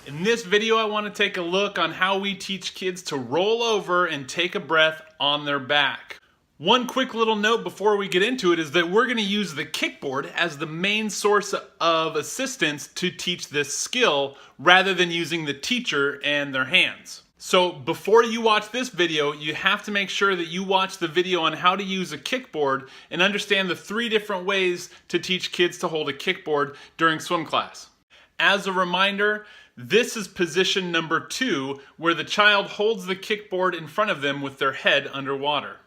In this video, I want to take a look on how we teach kids to roll over and take a breath on their back. One quick little note before we get into it is that we're going to use the kickboard as the main source of assistance to teach this skill rather than using the teacher and their hands. So before you watch this video, you have to make sure that you watch the video on how to use a kickboard and understand the 3 different ways to teach kids to hold a kickboard during swim class. As a reminder, this is position number 2, where the child holds the kickboard in front of them with their head underwater.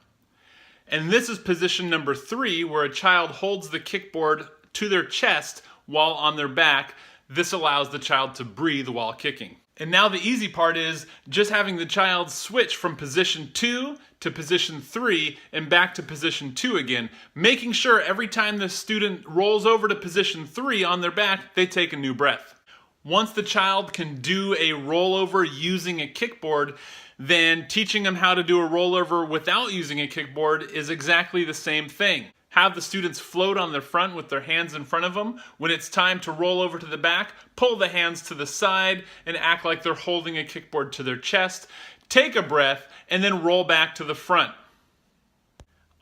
And this is position number 3, where a child holds the kickboard to their chest while on their back. This allows the child to breathe while kicking. And now the easy part is just having the child switch from position 2 to position 3 and back to position 2 again, making sure every time the student rolls over to position 3 on their back, they take a new breath. Once the child can do a rollover using a kickboard, then teaching them how to do a rollover without using a kickboard is exactly the same thing. Have the students float on their front with their hands in front of them. When it's time to roll over to the back, pull the hands to the side and act like they're holding a kickboard to their chest. Take a breath and then roll back to the front.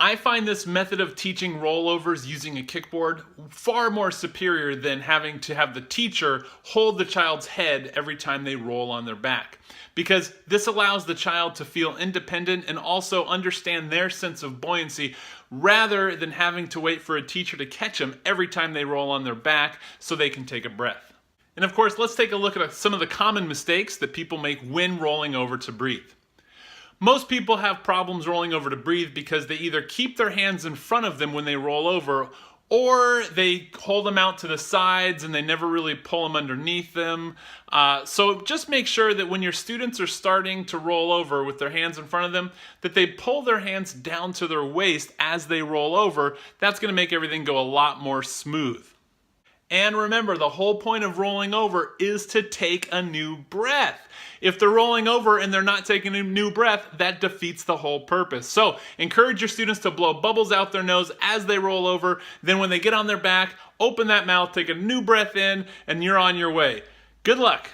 I find this method of teaching rollovers using a kickboard far more superior than having to have the teacher hold the child's head every time they roll on their back, because this allows the child to feel independent and also understand their sense of buoyancy rather than having to wait for a teacher to catch them every time they roll on their back so they can take a breath. And of course, let's take a look at some of the common mistakes that people make when rolling over to breathe. Most people have problems rolling over to breathe because they either keep their hands in front of them when they roll over, or they hold them out to the sides and they never really pull them underneath them. So just make sure that when your students are starting to roll over with their hands in front of them, that they pull their hands down to their waist as they roll over. That's going to make everything go a lot more smooth. And remember, the whole point of rolling over is to take a new breath. If they're rolling over and they're not taking a new breath, that defeats the whole purpose. So encourage your students to blow bubbles out their nose as they roll over. Then when they get on their back, open that mouth, take a new breath in, and you're on your way. Good luck.